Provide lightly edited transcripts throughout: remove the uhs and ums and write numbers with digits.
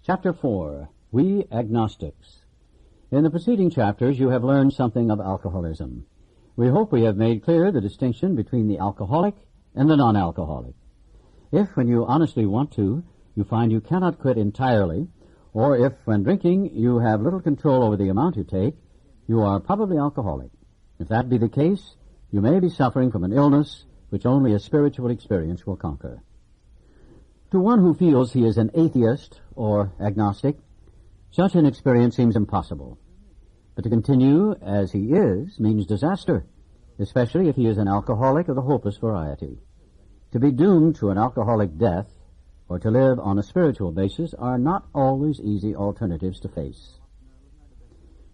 Chapter 4, We Agnostics. In the preceding chapters, you have learned something of alcoholism. We hope we have made clear the distinction between the alcoholic and the non-alcoholic. If, when you honestly want to, you find you cannot quit entirely, or if, when drinking, you have little control over the amount you take, you are probably alcoholic. If that be the case, you may be suffering from an illness which only a spiritual experience will conquer. To one who feels he is an atheist or agnostic, such an experience seems impossible. But to continue as he is means disaster, especially if he is an alcoholic of the hopeless variety. To be doomed to an alcoholic death or to live on a spiritual basis are not always easy alternatives to face.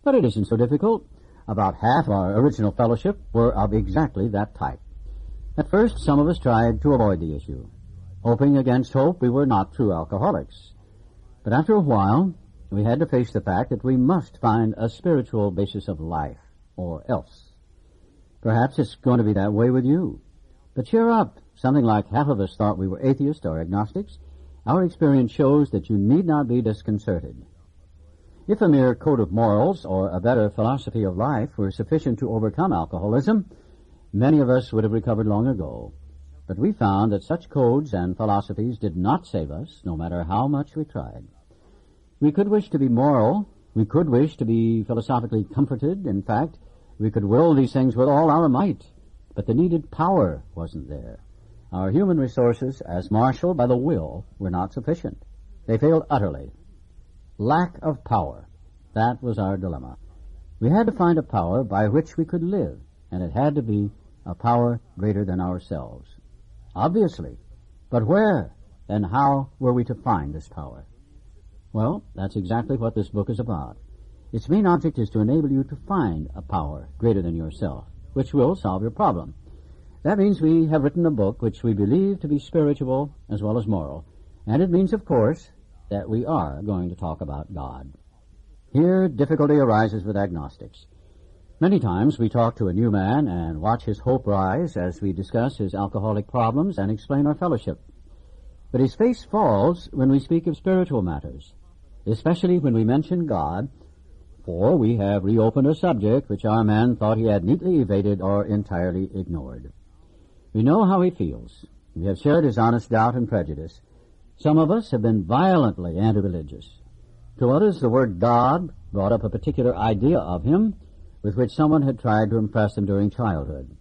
But it isn't so difficult. About half our original fellowship were of exactly that type. At first, some of us tried to avoid the issue. Hoping against hope, we were not true alcoholics. But after a while, we had to face the fact that we must find a spiritual basis of life, or else. Perhaps it's going to be that way with you. But cheer up. Something like half of us thought we were atheists or agnostics. Our experience shows that you need not be disconcerted. If a mere code of morals or a better philosophy of life were sufficient to overcome alcoholism, many of us would have recovered long ago. But we found that such codes and philosophies did not save us, no matter how much we tried. We could wish to be moral. We could wish to be philosophically comforted. In fact, we could will these things with all our might. But the needed power wasn't there. Our human resources, as marshaled by the will, were not sufficient. They failed utterly. Lack of power. That was our dilemma. We had to find a power by which we could live, and it had to be a power greater than ourselves. Obviously. But where and how were we to find this power? Well, that's exactly what this book is about. Its main object is to enable you to find a power greater than yourself, which will solve your problem. That means we have written a book which we believe to be spiritual as well as moral, and it means, of course, that we are going to talk about God. Here, difficulty arises with agnostics. Many times we talk to a new man and watch his hope rise as we discuss his alcoholic problems and explain our fellowship. But his face falls when we speak of spiritual matters, especially when we mention God, for we have reopened a subject which our man thought he had neatly evaded or entirely ignored. We know how he feels. We have shared his honest doubt and prejudice. Some of us have been violently anti-religious. To others, the word God brought up a particular idea of him with which someone had tried to impress them during childhood.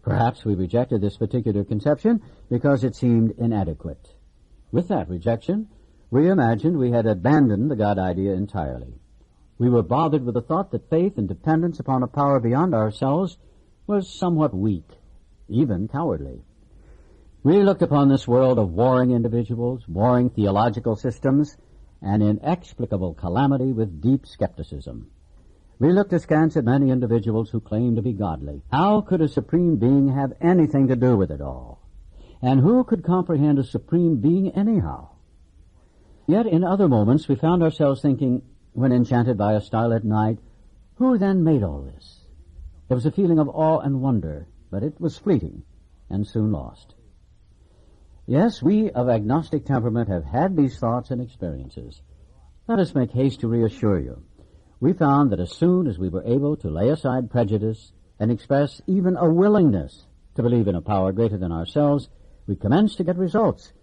Perhaps we rejected this particular conception because it seemed inadequate. With that rejection, we imagined we had abandoned the God idea entirely. We were bothered with the thought that faith and dependence upon a power beyond ourselves was somewhat weak, even cowardly. We looked upon this world of warring individuals, warring theological systems, and inexplicable calamity with deep skepticism. We looked askance at many individuals who claimed to be godly. How could a supreme being have anything to do with it all? And who could comprehend a supreme being anyhow? Yet in other moments we found ourselves thinking, when enchanted by a starlit night, who then made all this? There was a feeling of awe and wonder, but it was fleeting and soon lost. Yes, we of agnostic temperament have had these thoughts and experiences. Let us make haste to reassure you. We found that as soon as we were able to lay aside prejudice and express even a willingness to believe in a power greater than ourselves, we commenced to get results,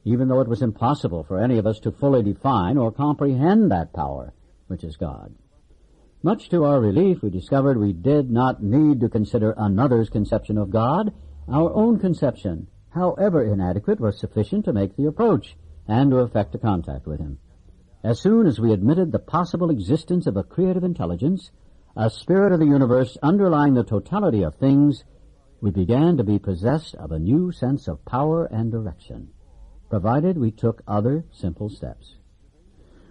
even though it was impossible for any of us to fully define or comprehend that power, which is God. Much to our relief, we discovered we did not need to consider another's conception of God. Our own conception, however inadequate, was sufficient to make the approach and to effect a contact with him. As soon as we admitted the possible existence of a creative intelligence, a spirit of the universe underlying the totality of things, we began to be possessed of a new sense of power and direction, provided we took other simple steps.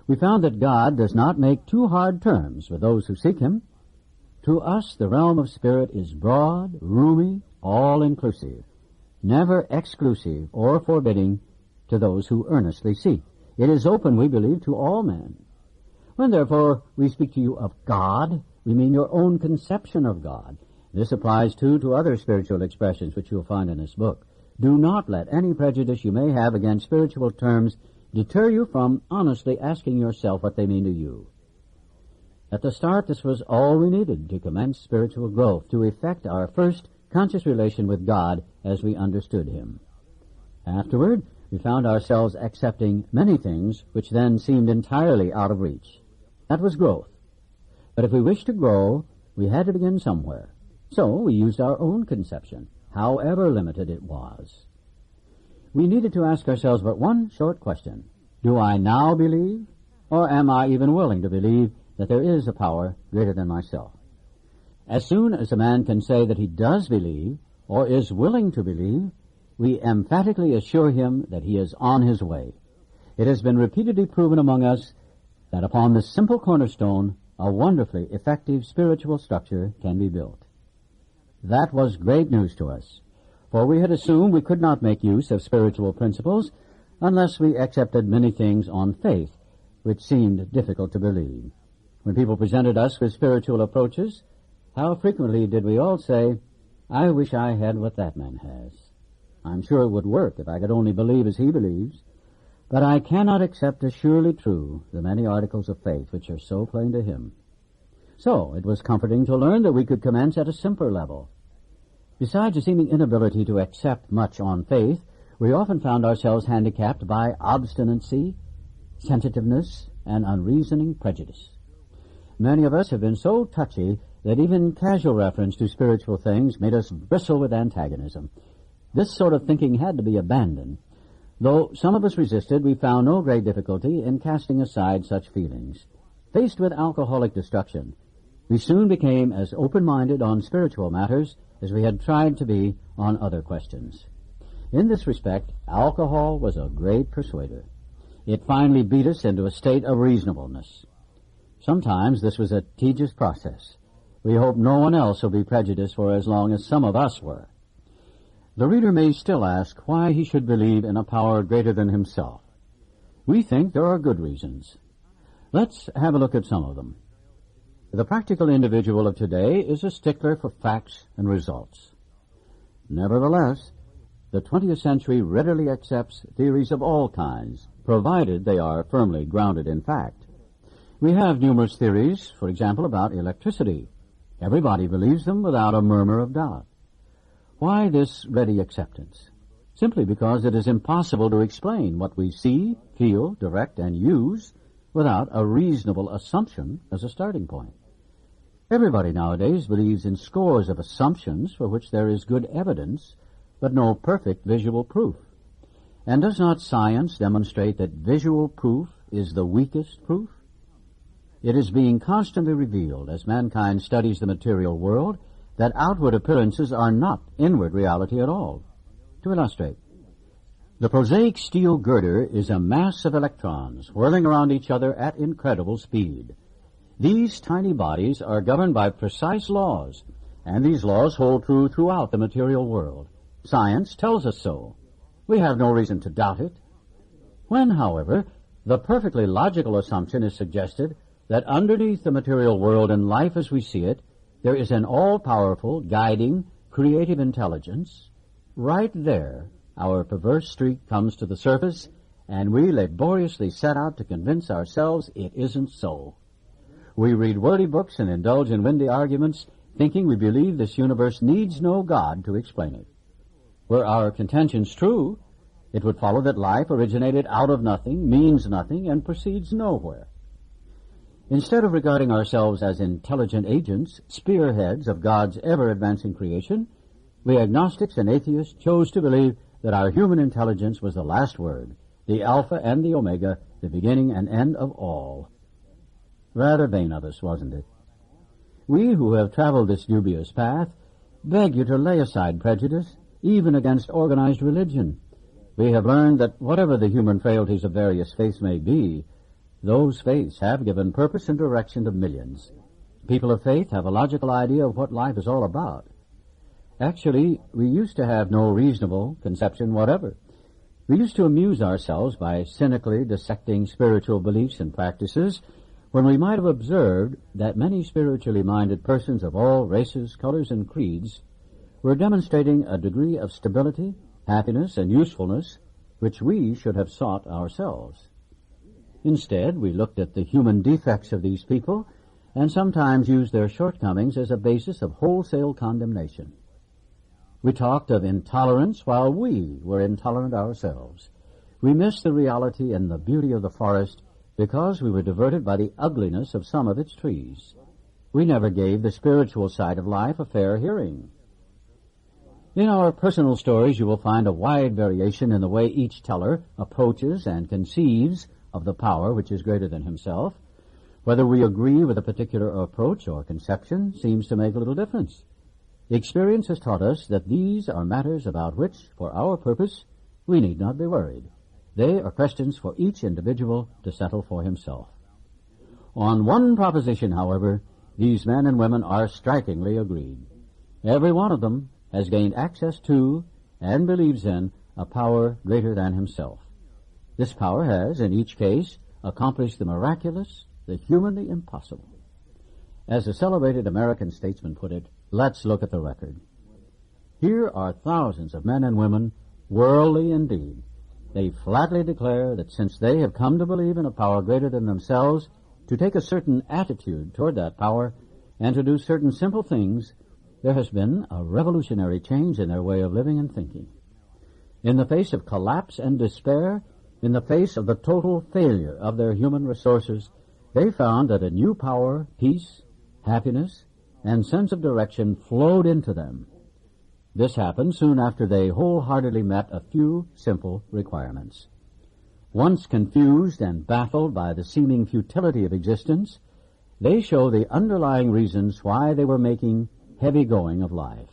We found that God does not make too hard terms with those who seek him. To us, the realm of spirit is broad, roomy, all-inclusive, never exclusive or forbidding to those who earnestly seek. It is open, we believe, to all men. When, therefore, we speak to you of God, we mean your own conception of God. This applies, too, to other spiritual expressions which you'll find in this book. Do not let any prejudice you may have against spiritual terms deter you from honestly asking yourself what they mean to you. At the start, this was all we needed to commence spiritual growth, to effect our first conscious relation with God as we understood Him. Afterward, we found ourselves accepting many things which then seemed entirely out of reach. That was growth. But if we wished to grow, we had to begin somewhere. So we used our own conception, however limited it was. We needed to ask ourselves but one short question. Do I now believe, or am I even willing to believe that there is a power greater than myself? As soon as a man can say that he does believe, or is willing to believe, we emphatically assure him that he is on his way. It has been repeatedly proven among us that upon this simple cornerstone, a wonderfully effective spiritual structure can be built. That was great news to us, for we had assumed we could not make use of spiritual principles unless we accepted many things on faith, which seemed difficult to believe. When people presented us with spiritual approaches, how frequently did we all say, "I wish I had what that man has. I'm sure it would work if I could only believe as he believes, but I cannot accept as surely true the many articles of faith which are so plain to him." So it was comforting to learn that we could commence at a simpler level. Besides a seeming inability to accept much on faith, we often found ourselves handicapped by obstinacy, sensitiveness, and unreasoning prejudice. Many of us have been so touchy that even casual reference to spiritual things made us bristle with antagonism. This sort of thinking had to be abandoned. Though some of us resisted, we found no great difficulty in casting aside such feelings. Faced with alcoholic destruction, we soon became as open-minded on spiritual matters as we had tried to be on other questions. In this respect, alcohol was a great persuader. It finally beat us into a state of reasonableness. Sometimes this was a tedious process. We hope no one else will be prejudiced for as long as some of us were. The reader may still ask why he should believe in a power greater than himself. We think there are good reasons. Let's have a look at some of them. The practical individual of today is a stickler for facts and results. Nevertheless, the 20th century readily accepts theories of all kinds, provided they are firmly grounded in fact. We have numerous theories, for example, about electricity. Everybody believes them without a murmur of doubt. Why this ready acceptance? Simply because it is impossible to explain what we see, feel, direct, and use without a reasonable assumption as a starting point. Everybody nowadays believes in scores of assumptions for which there is good evidence, but no perfect visual proof. And does not science demonstrate that visual proof is the weakest proof? It is being constantly revealed as mankind studies the material world that outward appearances are not inward reality at all. To illustrate, the prosaic steel girder is a mass of electrons whirling around each other at incredible speed. These tiny bodies are governed by precise laws, and these laws hold true throughout the material world. Science tells us so. We have no reason to doubt it. When, however, the perfectly logical assumption is suggested that underneath the material world and life as we see it, there is an all-powerful, guiding, creative intelligence, right there our perverse streak comes to the surface, and we laboriously set out to convince ourselves it isn't so. We read wordy books and indulge in windy arguments, thinking we believe this universe needs no God to explain it. Were our contentions true, it would follow that life originated out of nothing, means nothing, and proceeds nowhere. Instead of regarding ourselves as intelligent agents, spearheads of God's ever-advancing creation, we agnostics and atheists chose to believe that our human intelligence was the last word, the Alpha and the Omega, the beginning and end of all. Rather vain of us, wasn't it? We who have traveled this dubious path beg you to lay aside prejudice, even against organized religion. We have learned that whatever the human frailties of various faiths may be, those faiths have given purpose and direction to millions. People of faith have a logical idea of what life is all about. Actually, we used to have no reasonable conception whatever. We used to amuse ourselves by cynically dissecting spiritual beliefs and practices when we might have observed that many spiritually minded persons of all races, colors, and creeds were demonstrating a degree of stability, happiness, and usefulness which we should have sought ourselves. Instead, we looked at the human defects of these people and sometimes used their shortcomings as a basis of wholesale condemnation. We talked of intolerance while we were intolerant ourselves. We missed the reality and the beauty of the forest because we were diverted by the ugliness of some of its trees. We never gave the spiritual side of life a fair hearing. In our personal stories, you will find a wide variation in the way each teller approaches and conceives of the power which is greater than himself. Whether we agree with a particular approach or conception seems to make little difference. Experience has taught us that these are matters about which, for our purpose, we need not be worried. They are questions for each individual to settle for himself. On one proposition, however, these men and women are strikingly agreed. Every one of them has gained access to and believes in a power greater than himself. This power has, in each case, accomplished the miraculous, the humanly impossible. As a celebrated American statesman put it, let's look at the record. Here are thousands of men and women, worldly indeed. They flatly declare that since they have come to believe in a power greater than themselves, to take a certain attitude toward that power, and to do certain simple things, there has been a revolutionary change in their way of living and thinking. In the face of collapse and despair, in the face of the total failure of their human resources, they found that a new power, peace, happiness, and sense of direction flowed into them. This happened soon after they wholeheartedly met a few simple requirements. Once confused and baffled by the seeming futility of existence, they show the underlying reasons why they were making heavy going of life.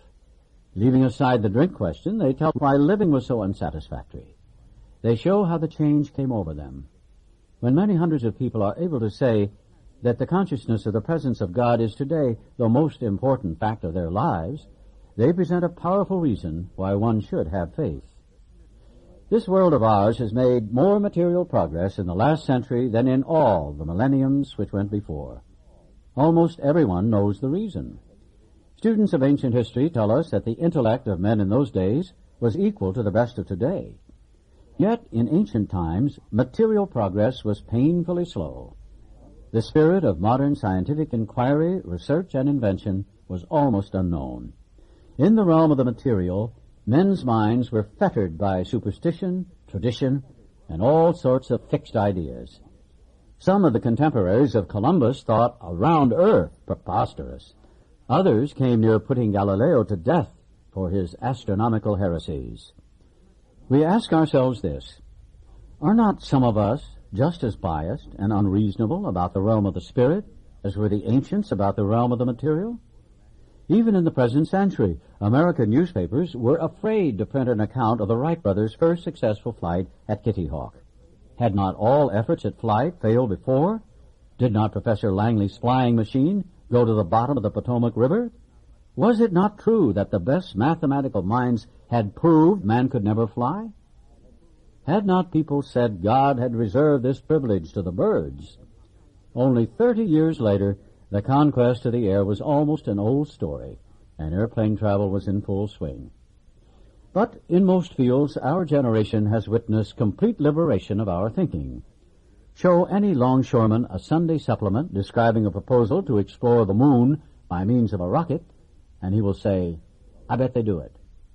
Leaving aside the drink question, they tell why living was so unsatisfactory. They show how the change came over them. When many hundreds of people are able to say that the consciousness of the presence of God is today the most important fact of their lives, they present a powerful reason why one should have faith. This world of ours has made more material progress in the last century than in all the millenniums which went before. Almost everyone knows the reason. Students of ancient history tell us that the intellect of men in those days was equal to the best of today. Yet, in ancient times, material progress was painfully slow. The spirit of modern scientific inquiry, research, and invention was almost unknown. In the realm of the material, men's minds were fettered by superstition, tradition, and all sorts of fixed ideas. Some of the contemporaries of Columbus thought a round earth preposterous. Others came near putting Galileo to death for his astronomical heresies. We ask ourselves this: are not some of us just as biased and unreasonable about the realm of the spirit as were the ancients about the realm of the material? Even in the present century, American newspapers were afraid to print an account of the Wright brothers' first successful flight at Kitty Hawk. Had not all efforts at flight failed before? Did not Professor Langley's flying machine go to the bottom of the Potomac River? Was it not true that the best mathematical minds had proved man could never fly? Had not people said God had reserved this privilege to the birds? Only 30 years later, the conquest of the air was almost an old story, and airplane travel was in full swing. But in most fields, our generation has witnessed complete liberation of our thinking. Show any longshoreman a Sunday supplement describing a proposal to explore the moon by means of a rocket, and he will say, I bet they do it.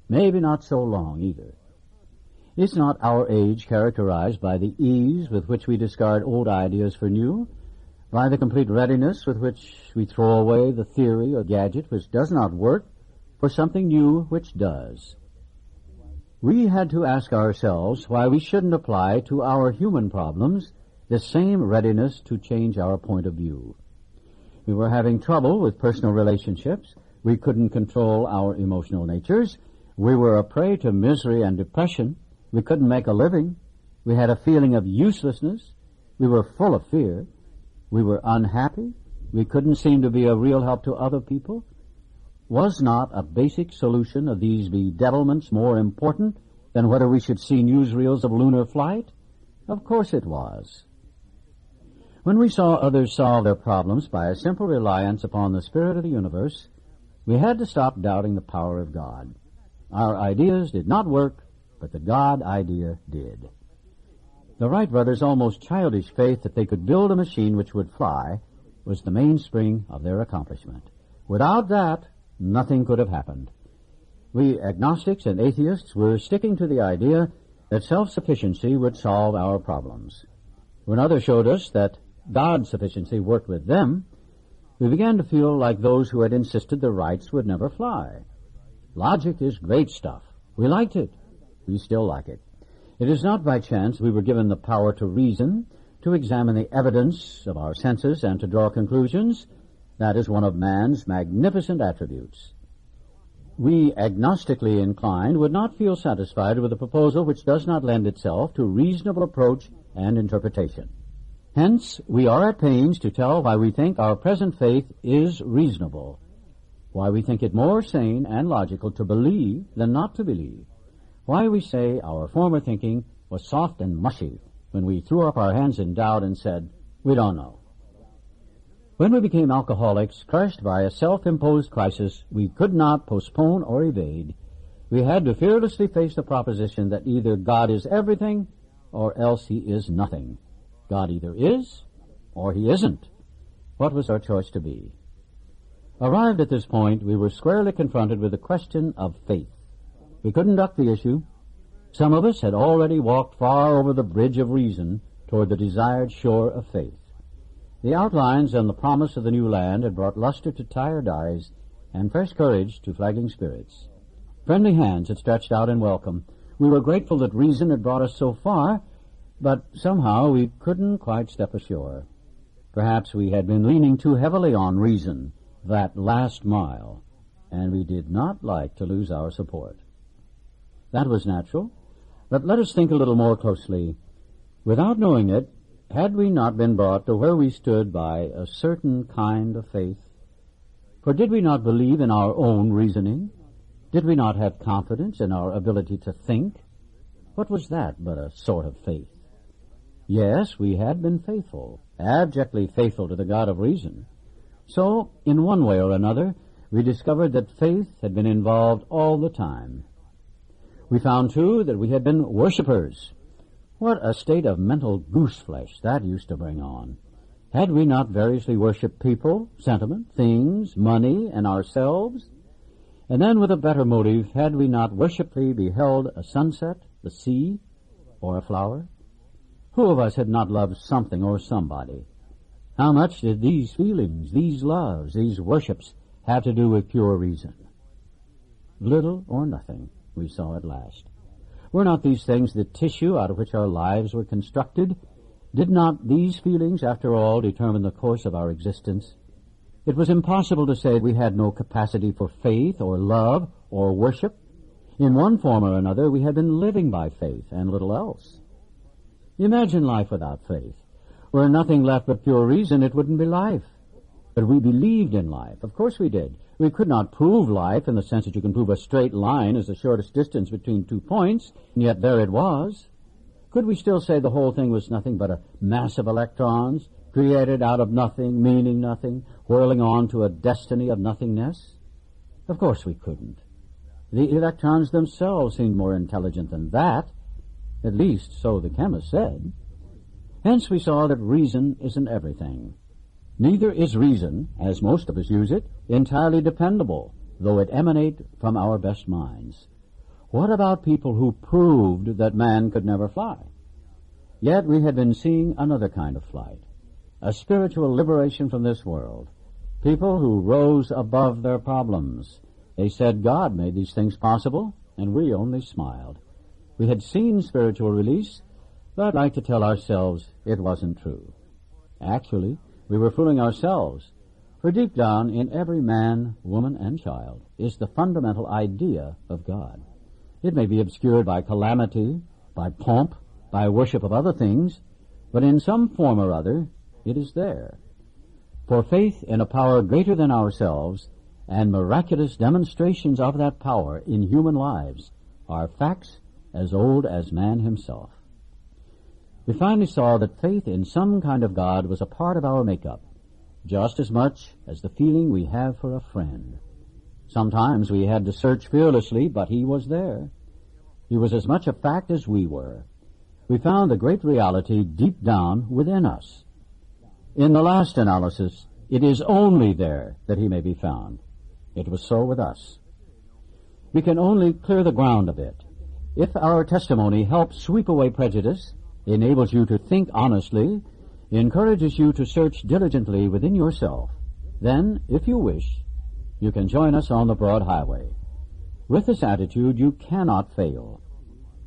Maybe not so long, either. Is not our age characterized by the ease with which we discard old ideas for new, by the complete readiness with which we throw away the theory or gadget which does not work for something new which does? We had to ask ourselves why we shouldn't apply to our human problems the same readiness to change our point of view. We were having trouble with personal relationships. We couldn't control our emotional natures. We were a prey to misery and depression. We couldn't make a living. We had a feeling of uselessness. We were full of fear. We were unhappy. We couldn't seem to be a real help to other people. Was not a basic solution of these bedevilments more important than whether we should see newsreels of lunar flight? Of course it was. When we saw others solve their problems by a simple reliance upon the spirit of the universe, we had to stop doubting the power of God. Our ideas did not work but the God idea did. The Wright brothers' almost childish faith that they could build a machine which would fly was the mainspring of their accomplishment. Without that, nothing could have happened. We agnostics and atheists were sticking to the idea that self-sufficiency would solve our problems. When others showed us that God's sufficiency worked with them, we began to feel like those who had insisted the Wrights would never fly. Logic is great stuff. We liked it. We still like it. It is not by chance we were given the power to reason, to examine the evidence of our senses, and to draw conclusions. That is one of man's magnificent attributes. We agnostically inclined would not feel satisfied with a proposal which does not lend itself to reasonable approach and interpretation. Hence, we are at pains to tell why we think our present faith is reasonable, why we think it more sane and logical to believe than not to believe, why we say our former thinking was soft and mushy when we threw up our hands in doubt and said, "We don't know." When we became alcoholics, crushed by a self-imposed crisis we could not postpone or evade, we had to fearlessly face the proposition that either God is everything or else he is nothing. God either is or he isn't. What was our choice to be? Arrived at this point, we were squarely confronted with the question of faith. We couldn't duck the issue. Some of us had already walked far over the bridge of reason toward the desired shore of faith. The outlines and the promise of the new land had brought luster to tired eyes and fresh courage to flagging spirits. Friendly hands had stretched out in welcome. We were grateful that reason had brought us so far, but somehow we couldn't quite step ashore. Perhaps we had been leaning too heavily on reason, that last mile, and we did not like to lose our support. That was natural, but let us think a little more closely. Without knowing it, had we not been brought to where we stood by a certain kind of faith? For did we not believe in our own reasoning? Did we not have confidence in our ability to think? What was that but a sort of faith? Yes, we had been faithful, abjectly faithful to the God of reason. So, in one way or another, we discovered that faith had been involved all the time. We found, too, that we had been worshippers. What a state of mental gooseflesh that used to bring on. Had we not variously worshipped people, sentiment, things, money, and ourselves? And then, with a better motive, had we not worshipfully beheld a sunset, the sea, or a flower? Who of us had not loved something or somebody? How much did these feelings, these loves, these worships have to do with pure reason? Little or nothing, we saw at last. Were not these things the tissue out of which our lives were constructed? Did not these feelings, after all, determine the course of our existence? It was impossible to say we had no capacity for faith or love or worship. In one form or another, we had been living by faith and little else. Imagine life without faith. Were nothing left but pure reason, it wouldn't be life. But we believed in life. Of course we did. We could not prove life in the sense that you can prove a straight line is the shortest distance between 2 points, and yet there it was. Could we still say the whole thing was nothing but a mass of electrons, created out of nothing, meaning nothing, whirling on to a destiny of nothingness? Of course we couldn't. The electrons themselves seemed more intelligent than that. At least, so the chemist said. Hence we saw that reason isn't everything. Neither is reason, as most of us use it, entirely dependable, though it emanate from our best minds. What about people who proved that man could never fly? Yet we had been seeing another kind of flight, a spiritual liberation from this world. People who rose above their problems. They said God made these things possible, and we only smiled. We had seen spiritual release, but I'd like to tell ourselves it wasn't true. Actually, we were fooling ourselves, for deep down in every man, woman, and child is the fundamental idea of God. It may be obscured by calamity, by pomp, by worship of other things, but in some form or other it is there. For faith in a power greater than ourselves and miraculous demonstrations of that power in human lives are facts as old as man himself. We finally saw that faith in some kind of God was a part of our makeup, just as much as the feeling we have for a friend. Sometimes we had to search fearlessly, but he was there. He was as much a fact as we were. We found the great reality deep down within us. In the last analysis, it is only there that he may be found. It was so with us. We can only clear the ground a bit. If our testimony helps sweep away prejudice, enables you to think honestly, encourages you to search diligently within yourself, then, if you wish, you can join us on the broad highway. With this attitude, you cannot fail.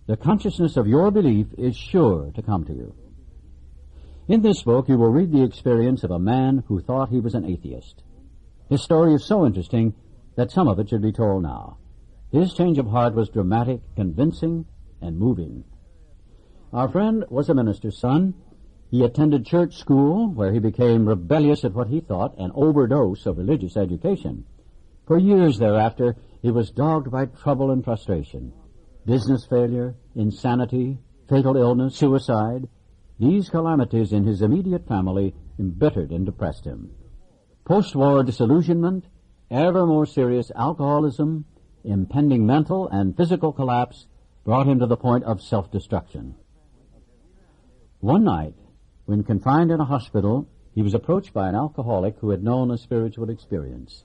The consciousness of your belief is sure to come to you. In this book, you will read the experience of a man who thought he was an atheist. His story is so interesting that some of it should be told now. His change of heart was dramatic, convincing, and moving. Our friend was a minister's son. He attended church school, where he became rebellious at what he thought an overdose of religious education. For years thereafter, he was dogged by trouble and frustration. Business failure, insanity, fatal illness, suicide. These calamities in his immediate family embittered and depressed him. Post-war disillusionment, ever more serious alcoholism, impending mental and physical collapse brought him to the point of self-destruction. One night, when confined in a hospital, he was approached by an alcoholic who had known a spiritual experience.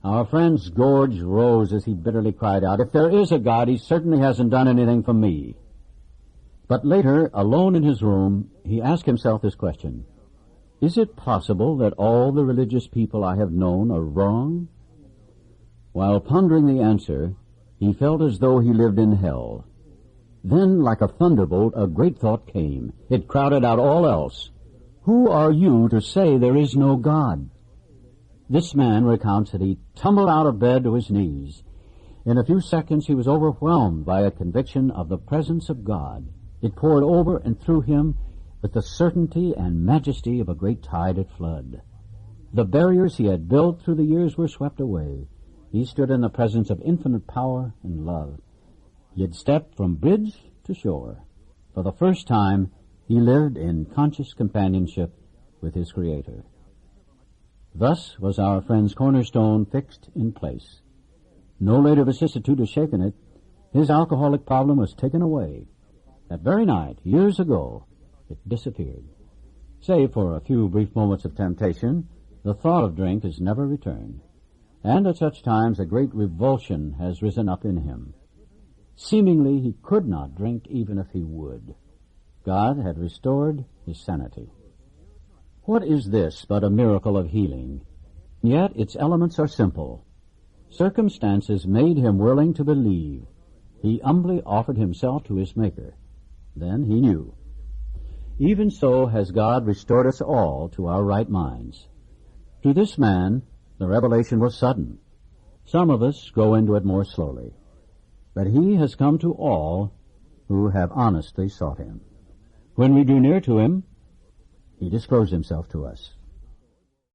Our friend's gorge rose as he bitterly cried out, "If there is a God, he certainly hasn't done anything for me." But later, alone in his room, he asked himself this question: is it possible that all the religious people I have known are wrong? While pondering the answer, he felt as though he lived in hell. Then, like a thunderbolt, a great thought came. It crowded out all else. Who are you to say there is no God? This man recounts that he tumbled out of bed to his knees. In a few seconds he was overwhelmed by a conviction of the presence of God. It poured over and through him with the certainty and majesty of a great tide at flood. The barriers he had built through the years were swept away. He stood in the presence of infinite power and love. He had stepped from bridge to shore. For the first time, he lived in conscious companionship with his Creator. Thus was our friend's cornerstone fixed in place. No later vicissitude has shaken it. His alcoholic problem was taken away. That very night, years ago, it disappeared. Save for a few brief moments of temptation, the thought of drink has never returned. And at such times a great revulsion has risen up in him. Seemingly he could not drink even if he would. God had restored his sanity. What is this but a miracle of healing? Yet its elements are simple. Circumstances made him willing to believe. He humbly offered himself to his Maker. Then he knew. Even so has God restored us all to our right minds. To this man, the revelation was sudden. Some of us grow into it more slowly. But he has come to all who have honestly sought him. When we drew near to him, he disclosed himself to us.